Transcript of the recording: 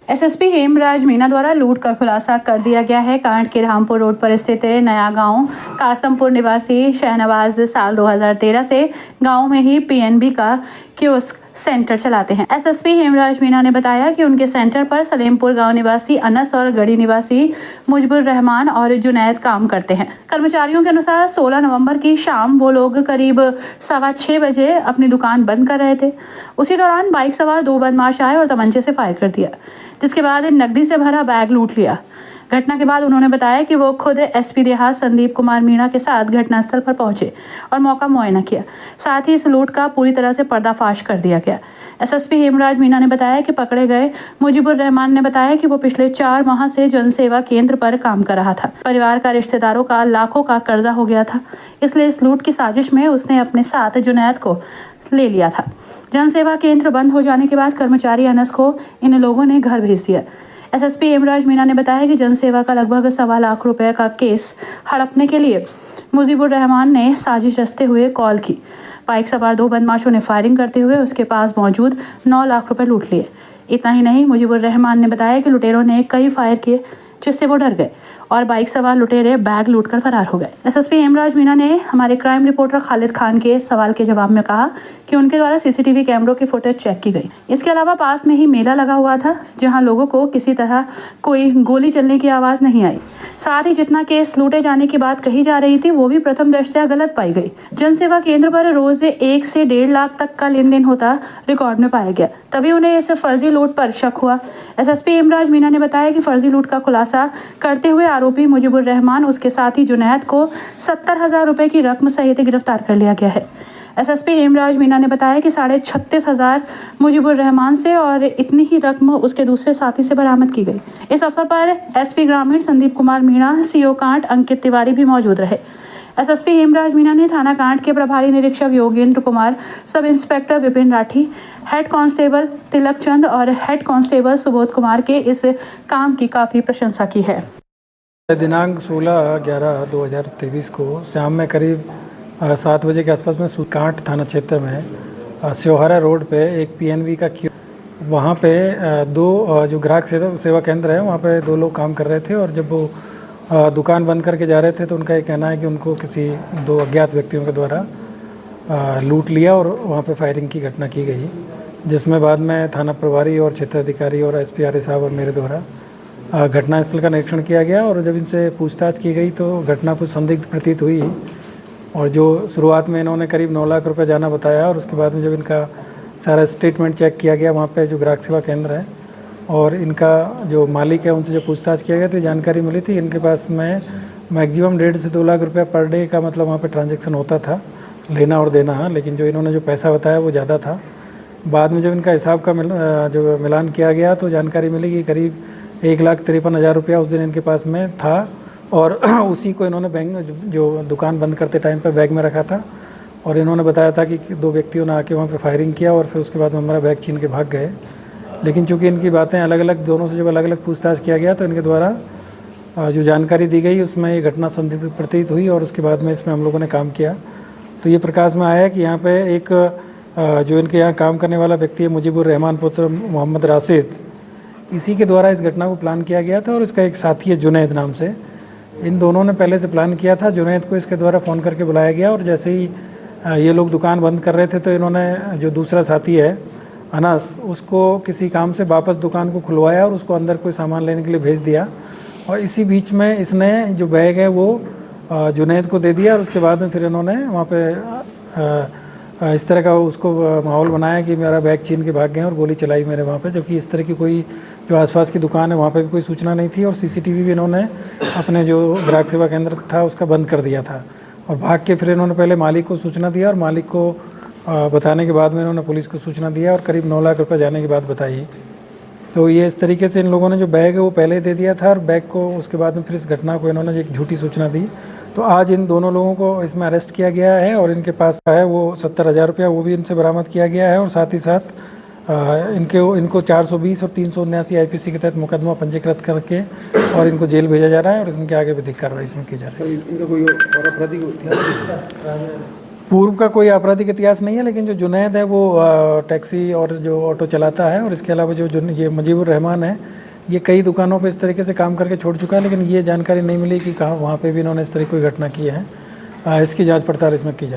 SSP Hemraj Meena द्वारा लूट का खुलासा कर दिया गया है। कांड के रामपुर रोड पर स्थित नया गांव कासमपुर निवासी शहनवाज साल 2013 से गांव में ही पीएनबी का कियोस्क सेंटर चलाते हैं। एसएसपी हेमराज मीणा ने बताया कि उनके सेंटर पर सलेमपुर गांव निवासी अनस और गढ़ी निवासी मुजबुर रहमान और जुनैद काम करते हैं। कर्मचारियों के अनुसार 16 नवंबर की शाम वो लोग करीब 6:15 बजे अपनी दुकान बंद कर रहे थे। उसी दौरान बाइक सवार 2 बदमाश आए और तमंचे से फायर कर दिया, जिसके बाद नकदी से भरा बैग लूट लिया। घटना के बाद उन्होंने बताया कि वो खुद एसपी देहात संदीप कुमार मीणा के साथ घटनास्थल पर पहुंचे और मौका मुआयना किया। साथ ही इस लूट का पूरी तरह से पर्दाफाश कर दिया गया। एसएसपी हेमराज मीणा ने बताया कि पकड़े गए मुजीबुर रहमान ने बताया कि वो पिछले 4 माह से जनसेवा केंद्र पर काम कर रहा था। परिवार का, रिश्तेदारों का लाखों का कर्जा हो गया था, इसलिए इस लूट की साजिश में उसने अपने साथ जुनैद को ले लिया था। जनसेवा केंद्र बंद हो जाने के बाद कर्मचारी अनस को इन लोगों ने घर भेज दिया। एसएसपी हेमराज मीणा ने बताया कि जनसेवा का लगभग 1.25 लाख रुपए का केस हड़पने के लिए मुजीबुर रहमान ने साजिश रचते हुए कॉल की। बाइक सवार 2 बदमाशों ने फायरिंग करते हुए उसके पास मौजूद 9 लाख रुपए लूट लिए। इतना ही नहीं, मुजीबुर रहमान ने बताया कि लुटेरों ने कई फायर किए, जिससे वो डर गए और बाइक सवार लुटेरे बैग लूटकर फरार हो गए। एसएसपी हेमराज मीणा ने हमारे क्राइम रिपोर्टर खालिद खान के सवाल के जवाब में कहा कि उनके द्वारा सीसीटीवी कैमरों की फुटेज चेक की गई। इसके अलावा पास में ही मेला लगा हुआ था, जहां लोगों को किसी तरह कोई गोली चलने की आवाज नहीं आई। साथ ही जितना केस लूटे जाने की बात कही जा रही थी, वो भी प्रथम दृष्टया गलत पाई गई। जनसेवा केंद्र पर रोज 1 से 1.5 लाख तक का लेन देन होता रिकॉर्ड में पाया गया, तभी उन्हें इस फर्जी लूट पर शक हुआ। एसएसपी हेमराज मीणा ने बताया कि फर्जी लूट का खुलासा करते हुए आरोपी मुजीबुर रहमान उसके साथी जुनैद को 70,000 रुपए की रकम सहित गिरफ्तार कर लिया गया है। एसएसपी हेमराज मीणा ने बताया कि 36,500 मुजीबुर रहमान से और इतनी ही रकम उसके दूसरे साथी से बरामद की गई। इस अवसर पर एसपी ग्रामीण संदीप कुमार मीणा, सीओ कांट अंकित तिवारी भी मौजूद रहे। एसएसपी हेमराज मीणा ने थाना कांट के प्रभारी निरीक्षक Yogendra Kumar, sub inspector Vipin Rathi, head constable Tilak Chand और हेड कांस्टेबल सुबोध कुमार के इस काम की काफ़ी प्रशंसा की है। दिनांक 16/11/2023 को शाम में करीब 7 बजे के आसपास में कांट थाना क्षेत्र में स्योहारा रोड पे एक पीएनबी का वहाँ पे 2 जो ग्राहक सेवा केंद्र है, वहाँ पे 2 लोग काम कर रहे थे और जब वो दुकान बंद करके जा रहे थे तो उनका ये कहना है कि उनको किसी 2 अज्ञात व्यक्तियों के द्वारा लूट लिया और वहाँ पे फायरिंग की घटना की गई, जिसमें बाद में थाना प्रभारी और क्षेत्राधिकारी और एसपी साहब और मेरे द्वारा घटनास्थल का निरीक्षण किया गया और जब इनसे पूछताछ की गई तो घटना कुछ संदिग्ध प्रतीत हुई और जो शुरुआत में इन्होंने करीब 9 लाख रुपए जाना बताया और उसके बाद में जब इनका सारा स्टेटमेंट चेक किया गया वहाँ पे जो ग्राहक सेवा केंद्र है और इनका जो मालिक है उनसे जो पूछताछ किया गया तो जानकारी मिली थी इनके पास में मैक्सिमम 1.5 से 2 लाख रुपये पर डे का मतलब वहाँ पे ट्रांजैक्शन होता था, लेना और देना, लेकिन जो इन्होंने जो पैसा बताया वो ज़्यादा था। बाद में जब इनका हिसाब का जो मिलान किया गया तो जानकारी मिली कि करीब 1,53,000 रुपया उस दिन इनके पास में था और उसी को इन्होंने बैंक जो दुकान बंद करते टाइम पर बैग में रखा था और इन्होंने बताया था कि 2 व्यक्तियों ने आके वहाँ पे फायरिंग किया और फिर उसके बाद में हमारा बैग छीन के भाग गए। लेकिन चूंकि इनकी बातें अलग अलग, दोनों से जब अलग अलग पूछताछ किया गया तो इनके द्वारा जो जानकारी दी गई उसमें ये घटना संदिग्ध प्रतीत हुई और उसके बाद में इसमें हम लोगों ने काम किया तो ये प्रकाश में आया कि यहाँ पे एक जो इनके यहाँ काम करने वाला व्यक्ति है मुजीबुर रहमान पुत्र मोहम्मद राशिद, इसी के द्वारा इस घटना को प्लान किया गया था और इसका एक साथी है जुनैद नाम से। इन दोनों ने पहले से प्लान किया था। जुनैद को इसके द्वारा फ़ोन करके बुलाया गया और जैसे ही ये लोग दुकान बंद कर रहे थे तो इन्होंने जो दूसरा साथी है अनस, उसको किसी काम से वापस दुकान को खुलवाया और उसको अंदर कोई सामान लेने के लिए भेज दिया और इसी बीच में इसने जो बैग है वो जुनैद को दे दिया और उसके बाद में फिर इन्होंने वहाँ पे इस तरह का उसको माहौल बनाया कि मेरा बैग छीन के भाग गए और गोली चलाई मेरे वहाँ पे, जबकि इस तरह की कोई जो आसपास की दुकान है वहाँ पे भी कोई सूचना नहीं थी और सीसीटीवी भी इन्होंने अपने जो ग्राहक सेवा केंद्र था उसका बंद कर दिया था और भाग के फिर इन्होंने पहले मालिक को सूचना दिया और मालिक को बताने के बाद में इन्होंने पुलिस को सूचना दिया और करीब 9 लाख रुपये जाने की बात बताई। तो ये इस तरीके से इन लोगों ने जो बैग है वो पहले दे दिया था और बैग को उसके बाद में फिर इस घटना को इन्होंने एक झूठी सूचना दी। तो आज इन दोनों लोगों को इसमें अरेस्ट किया गया है और इनके पास है वो 70,000 रुपया वो भी इनसे बरामद किया गया है और साथ ही साथ इनको 420 और 379 आईपीसी के तहत मुकदमा पंजीकृत करके और इनको जेल भेजा जा रहा है और इनके आगे विधिक कार्रवाई इसमें की जा रही है। इनका कोई और अपराधी पूर्व का कोई आपराधिक इतिहास नहीं है, लेकिन जो जुनैद है वो टैक्सी और जो ऑटो चलाता है, और इसके अलावा ये मुजीबुर रहमान है, ये कई दुकानों पे इस तरीके से काम करके छोड़ चुका है, लेकिन ये जानकारी नहीं मिली कि कहाँ वहाँ पे भी इन्होंने इस तरह की कोई घटना की है। इसकी जांच पड़ताल इसमें की जा रही है।